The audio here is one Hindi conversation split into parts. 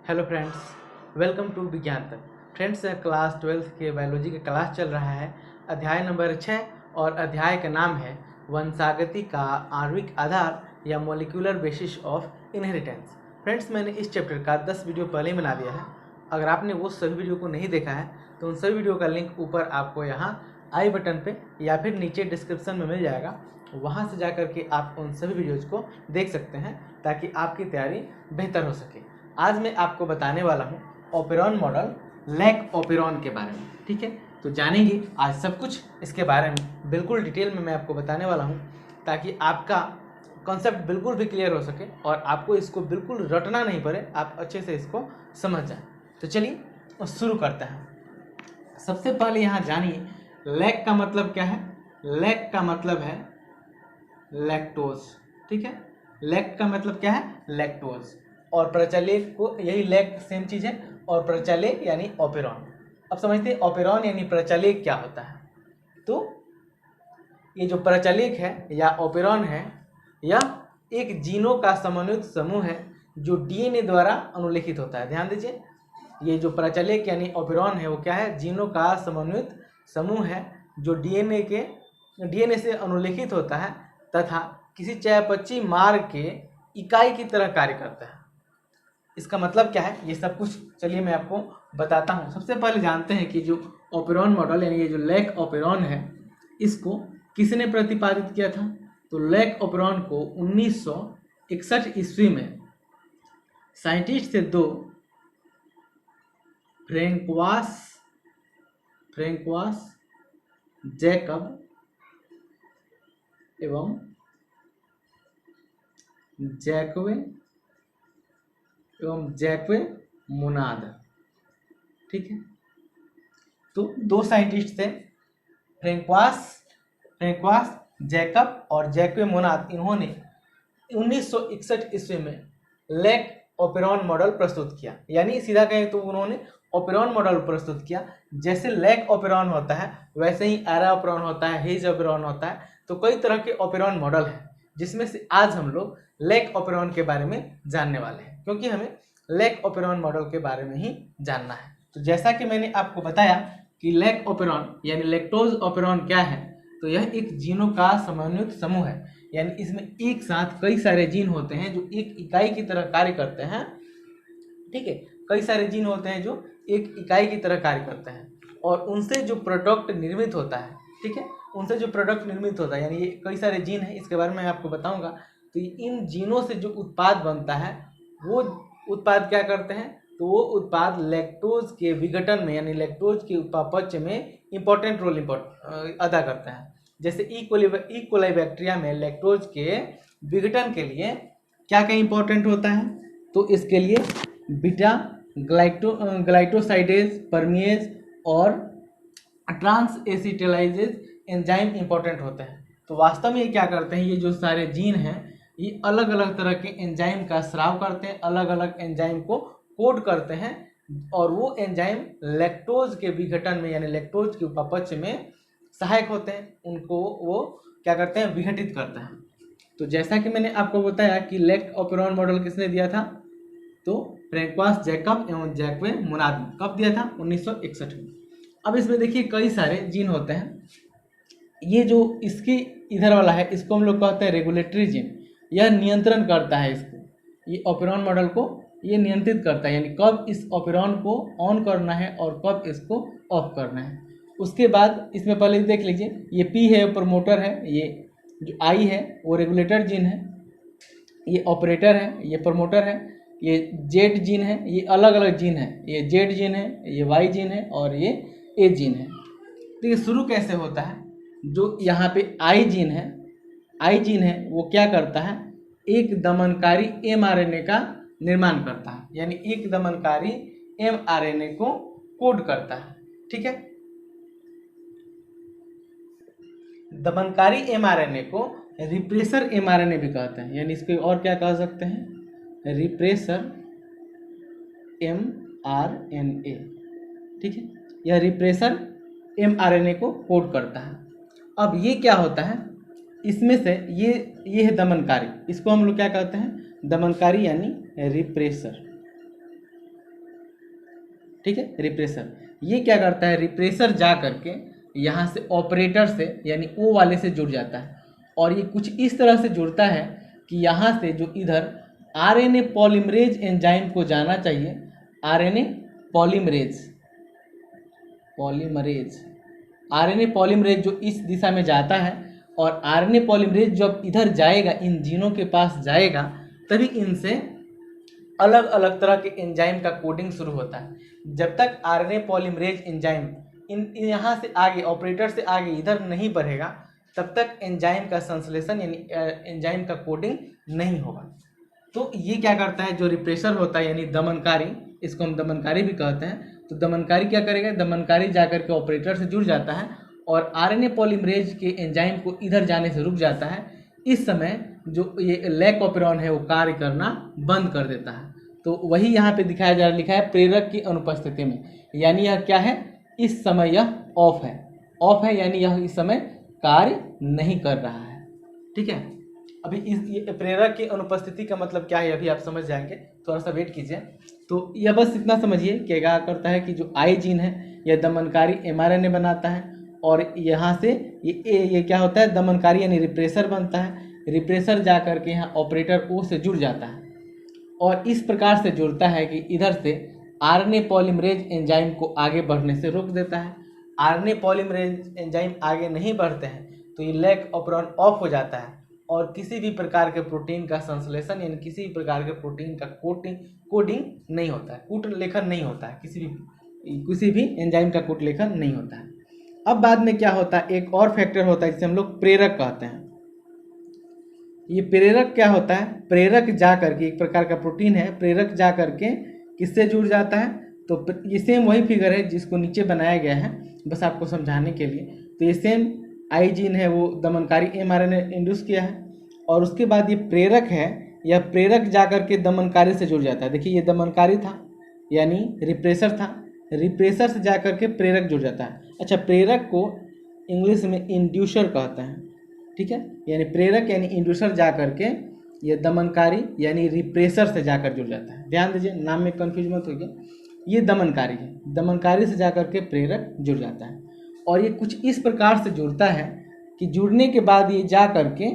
हेलो फ्रेंड्स, वेलकम टू विज्ञान तक। फ्रेंड्स, क्लास 12 के बायोलॉजी का क्लास चल रहा है। अध्याय नंबर 6 और अध्याय का नाम है वंशागति का आणविक आधार या molecular basis of inheritance. Friends, मैंने इस चैप्टर का 10 वीडियो पहले ही बना दिया है। अगर आपने वो सभी वीडियो को नहीं देखा है तो उन सभी वीडियो का लिंक ऊपर आपको यहाँ आई बटन पे या फिर नीचे डिस्क्रिप्शन में मिल जाएगा। वहाँ से जाकर के आप उन सभी वीडियोज़ को देख सकते हैं ताकि आपकी तैयारी बेहतर हो सके। आज मैं आपको बताने वाला हूँ ओपेरॉन मॉडल लैक ओपेरॉन के बारे में। ठीक है, तो जानेंगे आज सब कुछ इसके बारे में बिल्कुल डिटेल में मैं आपको बताने वाला हूँ ताकि आपका कॉन्सेप्ट बिल्कुल भी क्लियर हो सके और आपको इसको बिल्कुल रटना नहीं पड़े, आप अच्छे से इसको समझ जाएं। तो चलिए शुरू करते हैं। सबसे पहले यहाँ जानिए लैक का मतलब क्या है। लैक का मतलब है लैक्टोज। ठीक है, लैक का मतलब क्या है? लैक्टोज। और प्रचलिक को यही लैक सेम चीज़ है। और प्रचलिक यानी ओपेरॉन। अब समझते हैं ओपेरॉन यानी प्रचलिक क्या होता है। तो ये जो प्रचलिक है या ओपेरॉन है, यह एक जीनों का समन्वित समूह है जो डीएनए द्वारा अनुलेखित होता है। ध्यान दीजिए, ये जो प्रचलिक यानी ओपेरॉन है वो क्या है? जीनों का समन्वित समूह है जो डीएनए से अनुलेखित होता है तथा किसी चयापचयी मार्ग के इकाई की तरह कार्य करता है। इसका मतलब क्या है, ये सब कुछ चलिए मैं आपको बताता हूँ। सबसे पहले जानते हैं कि जो ओपेरॉन मॉडल यानी ये जो लैक ओपेरॉन है, इसको किसने प्रतिपादित किया था? तो लैक ओपेरॉन को 1961 ईस्वी में साइंटिस्ट थे दो, फ्रेंकवास जैकब एवं जैक्वे मोनाद। ठीक है, तो दो साइंटिस्ट थे, फ्रेंकवास जैकब और जैक्वे मोनाद। इन्होंने 1961 ईस्वी में लैक ओपेरॉन मॉडल प्रस्तुत किया। यानी सीधा कहें तो उन्होंने ओपेरॉन मॉडल प्रस्तुत किया। जैसे लैक ओपेरॉन होता है वैसे ही एरा ओपेरॉन होता है, हेज ओपेरॉन होता है। तो कई तरह के ओपेरॉन मॉडल हैं जिसमें से आज हम लोग लैक ओपेरॉन के बारे में जानने वाले हैं, क्योंकि हमें लैक ओपेरॉन मॉडल के बारे में ही जानना है। तो जैसा कि मैंने आपको बताया कि लैक ओपेरॉन यानी लैक्टोज ओपेरॉन क्या है, तो यह एक जीनों का समन्वित समूह है। यानी इसमें एक साथ कई सारे जीन होते हैं जो एक इकाई की तरह कार्य करते हैं। ठीक है, कई सारे जीन होते हैं जो एक इकाई की तरह कार्य करते हैं और उनसे जो प्रोडक्ट निर्मित होता है, ठीक है, उनसे जो प्रोडक्ट निर्मित होता है, यानी ये कई सारे जीन हैं, इसके बारे में मैं आपको बताऊंगा। तो इन जीनों से जो उत्पाद बनता है वो उत्पाद क्या करते हैं? तो वो उत्पाद लैक्टोज के विघटन में यानी लैक्टोज के उपापचय में इंपॉर्टेंट रोल अदा करते हैं। जैसे ई. कोलाई बैक्टीरिया में लैक्टोज के विघटन के लिए क्या क्या इंपॉर्टेंट होता है? तो इसके लिए बीटा ग्लाइकोसाइडेज, परमिएज और ट्रांस एसिटिलाइजेज एंजाइम इंपॉर्टेंट होते हैं। तो वास्तव में ये क्या करते हैं? ये जो सारे जीन हैं ये अलग अलग तरह के एंजाइम का स्राव करते हैं, अलग अलग एंजाइम को कोड करते हैं और वो एंजाइम लैक्टोज के विघटन में यानी लैक्टोज के उपापचय में सहायक होते हैं। उनको वो क्या करते हैं? विघटित करते हैं। तो जैसा कि मैंने आपको बताया कि लैक ओपेरॉन मॉडल किसने दिया था? तो फ्रेंकवास जैकब एवं जैक्वे मोनाद ने। कब दिया था? 1961 में। अब इसमें देखिए कई सारे जीन होते हैं। ये जो इसके इधर वाला है इसको हम लोग कहते हैं रेगुलेटरी जीन। यह नियंत्रण करता है इसको, ये ओपेरॉन मॉडल को ये नियंत्रित करता है, यानी कब इस ओपेरॉन को ऑन करना है और कब इसको ऑफ करना है। उसके बाद इसमें पहले देख लीजिए, ये पी है प्रमोटर है, ये जो आई है वो रेगुलेटर जीन है, ये ऑपरेटर है, ये प्रमोटर है, ये जेड जीन है, ये अलग अलग जीन है, ये जेड जीन है, ये वाई जीन है और ये ए जीन है। तो ये शुरू कैसे होता है? जो यहाँ पे आई जीन है वो क्या करता है? एक दमनकारी mRNA का निर्माण करता है, यानी एक दमनकारी mRNA को कोड करता है। ठीक है, दमनकारी mRNA को रिप्रेसर mRNA भी कहते हैं, यानी इसको और क्या कह सकते हैं? Repressor mRNA। ठीक है, यह रिप्रेसर mRNA को कोड करता है। अब ये क्या होता है? इसमें से ये है दमनकारी, इसको हम लोग क्या कहते हैं? दमनकारी यानी रिप्रेसर। ठीक है, रिप्रेसर। ये क्या करता है, रिप्रेसर जा करके यहाँ से ऑपरेटर से यानी ओ वाले से जुड़ जाता है, और ये कुछ इस तरह से जुड़ता है कि यहाँ से जो इधर आरएनए पॉलीमरेज एंजाइम को जाना चाहिए, आरएनए पॉलीमरेज आरएनए पॉलीमरेज जो इस दिशा में जाता है, और आरएनए पॉलीमरेज जब इधर जाएगा, इन जीनों के पास जाएगा, तभी इनसे अलग अलग तरह के एंजाइम का कोडिंग शुरू होता है। जब तक आरएनए पॉलीमरेज एंजाइम इन यहाँ से आगे, ऑपरेटर से आगे इधर नहीं बढ़ेगा, तब तक एंजाइम का संश्लेषण यानी एंजाइम का कोडिंग नहीं होगा। तो ये क्या करता है, जो रिप्रेसर होता है यानी दमनकारी, इसको हम दमनकारी भी कहते हैं, तो दमनकारी क्या करेगा, दमनकारी जाकर के ऑपरेटर से जुड़ जाता है और आरएनए पॉलीमरेज के एंजाइम को इधर जाने से रुक जाता है। इस समय जो ये लैक ऑपेरॉन है वो कार्य करना बंद कर देता है। तो वही यहाँ पे दिखाया जा रहा, लिखा है प्रेरक की अनुपस्थिति में, यानी यह क्या है, इस समय यह ऑफ है यानी यह इस समय कार्य नहीं कर रहा है। ठीक है, अभी इस प्रेरक की अनुपस्थिति का मतलब क्या है अभी आप समझ जाएंगे, थोड़ा सा वेट कीजिए। तो यह बस इतना समझिए कि क्या करता है कि जो आई जीन है यह दमनकारी एमआरएनए बनाता है, और यहाँ से ये क्या होता है, दमनकारी यानी रिप्रेसर बनता है। रिप्रेसर जा करके यहाँ ऑपरेटर ओ से जुड़ जाता है, और इस प्रकार से जुड़ता है कि इधर से आरएनए पॉलीमरेज एंजाइम को आगे बढ़ने से रोक देता है। आरएनए पॉलीमरेज एंजाइम आगे नहीं बढ़ते हैं तो ये लैक ऑपेरॉन ऑफ हो जाता है, और किसी भी प्रकार के प्रोटीन का संश्लेषण यानी किसी भी प्रकार के प्रोटीन का कोडिंग नहीं होता है, कूट लेखन नहीं होता है, किसी भी एंजाइम का कूट लेखन नहीं होता है। अब बाद में क्या होता है, एक और फैक्टर होता है जिसे हम लोग प्रेरक कहते हैं। ये प्रेरक क्या होता है, प्रेरक जा करके, एक प्रकार का प्रोटीन है, प्रेरक जा करके किससे जुड़ जाता है, तो ये सेम वही फिगर है जिसको नीचे बनाया गया है बस आपको समझाने के लिए। तो ये सेम आई जीन है, वो दमनकारी एमआरएनए इंड्यूस किया है, और उसके बाद ये प्रेरक है, यह प्रेरक जा करके दमनकारी से जुड़ जाता है। देखिए ये दमनकारी था यानी रिप्रेसर था, रिप्रेसर से जा करके प्रेरक जुड़ जाता है। अच्छा, प्रेरक को इंग्लिश में इंड्यूसर कहते हैं। ठीक है, यानी प्रेरक यानी इंड्यूसर जा करके ये दमनकारी यानी रिप्रेसर से जाकर जुड़ जाता है। ध्यान दीजिए, नाम में कन्फ्यूज मत होइए, ये दमनकारी है, दमनकारी से जाकर के प्रेरक जुड़ जाता है, और ये कुछ इस प्रकार से जुड़ता है कि जुड़ने के बाद ये जा करके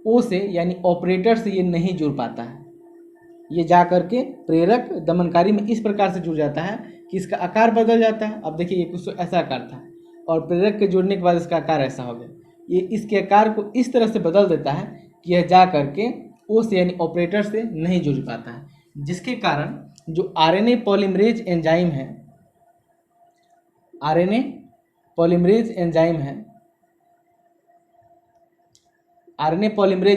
ओ से यानी ऑपरेटर से ये नहीं जुड़ पाता है। ये जा करके प्रेरक दमनकारी में इस प्रकार से जुड़ जाता है कि इसका आकार बदल जाता है। अब देखिए ये कुछ ऐसा आकार था, और प्रेरक के जुड़ने के बाद इसका आकार ऐसा हो गया। ये इसके आकार को इस तरह से बदल देता है कि यह जा करके ओ से यानी ऑपरेटर से नहीं जुड़ पाता है, जिसके कारण जो आरएनए पॉलीमरेज एंजाइम है, आरएनए पॉलीमरेज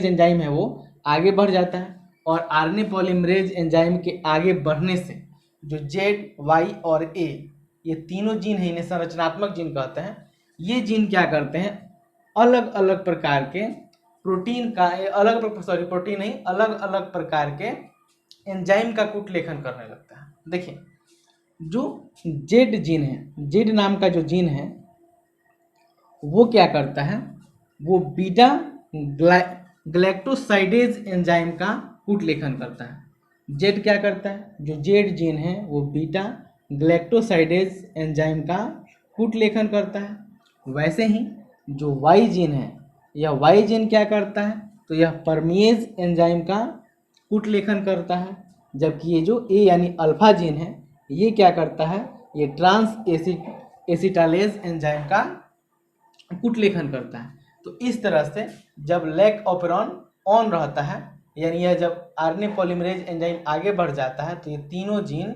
एंजाइम है वो आगे बढ़ जाता है, और आरएनए पॉलीमरेज एंजाइम के आगे बढ़ने से जो जेड, वाई और ए ये तीनों जीन है, इन्हें संरचनात्मक जीन कहते हैं। ये जीन क्या करते हैं, अलग अलग प्रकार के प्रोटीन अलग अलग प्रकार के एंजाइम का कूट लेखन करने लगता है। देखिए जो जेड जीन है, जेड नाम का जो जीन है वो क्या करता है, वो बीटा ग्लैक्टोसाइडेज एंजाइम का कूट लेखन करता है। जेड क्या करता है, जो जेड जीन है वो बीटा ग्लैक्टोसाइडेज एंजाइम का कूट लेखन करता है। वैसे ही जो वाई जीन है, यह वाई जीन क्या करता है, तो यह परमिएज एंजाइम का कूट लेखन करता है। जबकि ये जो ए यानी अल्फा जीन है ये क्या करता है, ये ट्रांस एसिटालेज एंजाइम का कूट लेखन करता है। तो इस तरह से जब लैक ऑपेरॉन ऑन रहता है, यानी यह जब आरएनए पॉलीमरेज एंजाइम आगे बढ़ जाता है, तो ये तीनों जीन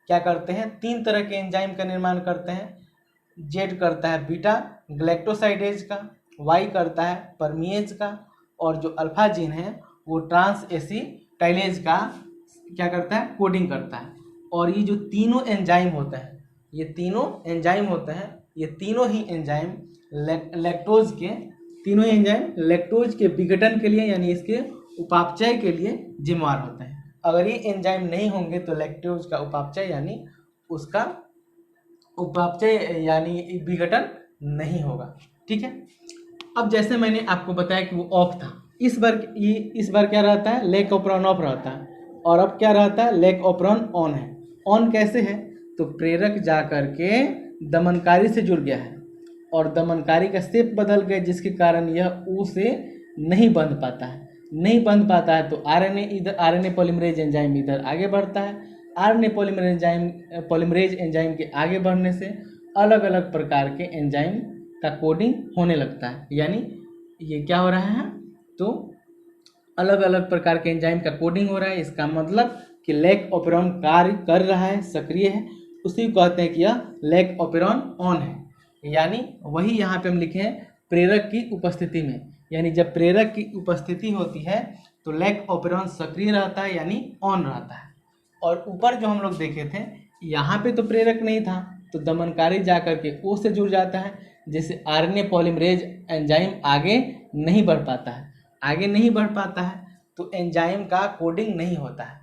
क्या करते हैं, तीन तरह के एंजाइम का निर्माण करते हैं। जेड करता है बीटा ग्लैक्टोसाइडेज का, वाई करता है परमिएज का, और जो अल्फा जीन है वो ट्रांस एसिटाइलेज का क्या करता है, कोडिंग करता है। और ये जो तीनों एंजाइम होते हैं, ये तीनों ही एंजाइम लैक्टोज के विघटन के लिए यानी इसके उपापचय के लिए जिम्मेदार होते हैं। अगर ये एंजाइम नहीं होंगे तो लैक्टोज का उपापचय यानी विघटन नहीं होगा। ठीक है, अब जैसे मैंने आपको बताया कि वो ऑफ था, इस बार क्या रहता है, लैक ऑपेरॉन ऑफ रहता है, और अब क्या रहता है, लैक ऑपेरॉन ऑन है। ऑन कैसे है, तो प्रेरक जा कर के दमनकारी से जुड़ गया है और दमनकारी का शेप बदल गया, जिसके कारण यह ओ से नहीं बंध पाता है। नहीं बंध पाता है तो आरएनए पॉलीमरेज एंजाइम इधर आगे बढ़ता है। आरएनए पॉलीमरेज एंजाइम के आगे बढ़ने से अलग अलग प्रकार के एंजाइम का कोडिंग होने लगता है। यानी ये क्या हो रहा है, तो अलग अलग प्रकार के एंजाइम का कोडिंग हो रहा है। इसका मतलब कि लेक ऑपेरॉन कार्य कर रहा है, सक्रिय है, उसी को कहते हैं कि यह लेक ऑपेरॉन ऑन है। यानी वही यहाँ पे हम लिखे हैं प्रेरक की उपस्थिति में, यानी जब प्रेरक की उपस्थिति होती है तो लेक ऑपेरॉन सक्रिय रहता है, यानी ऑन रहता है। और ऊपर जो हम लोग देखे थे, यहाँ पे तो प्रेरक नहीं था, तो दमनकारी जा करके ओ से जुड़ जाता है, जैसे आरएनए पॉलीमरेज एंजाइम आगे नहीं बढ़ पाता है। आगे नहीं बढ़ पाता है तो एंजाइम का कोडिंग नहीं होता है।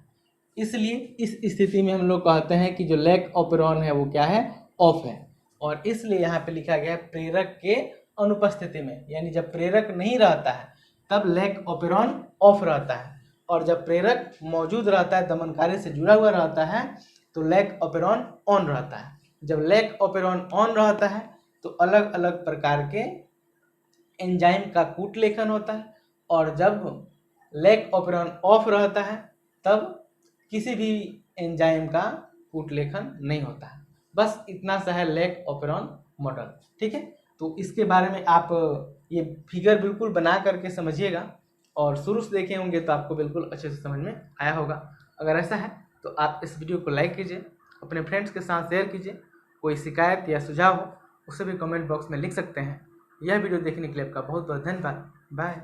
इसलिए इस स्थिति में हम लोग कहते हैं कि जो लेक ऑपेरॉन है वो क्या है, ऑफ है। और इसलिए यहाँ पे लिखा गया है प्रेरक के अनुपस्थिति में, यानी जब प्रेरक नहीं रहता है तब लेक ऑपेरॉन ऑफ रहता है, और जब प्रेरक मौजूद रहता है, दमनकारी से जुड़ा हुआ रहता है, तो लेक ऑपेरॉन ऑन रहता है। जब लेक ऑपेरॉन ऑन रहता है तो अलग अलग प्रकार के एंजाइम का कूट लेखन होता है, और जब लेक ऑपेरॉन ऑफ रहता है तब किसी भी एंजाइम का कूट लेखन नहीं होता है। बस इतना सा है लेक ऑपेरॉन मॉडल। ठीक है, तो इसके बारे में आप ये फिगर बिल्कुल बना करके समझिएगा, और शुरू से देखे होंगे तो आपको बिल्कुल अच्छे से समझ में आया होगा। अगर ऐसा है तो आप इस वीडियो को लाइक कीजिए, अपने फ्रेंड्स के साथ शेयर कीजिए। कोई शिकायत या सुझाव हो उसे भी कमेंट बॉक्स में लिख सकते हैं। यह वीडियो देखने के लिए आपका बहुत बहुत धन्यवाद। बाय।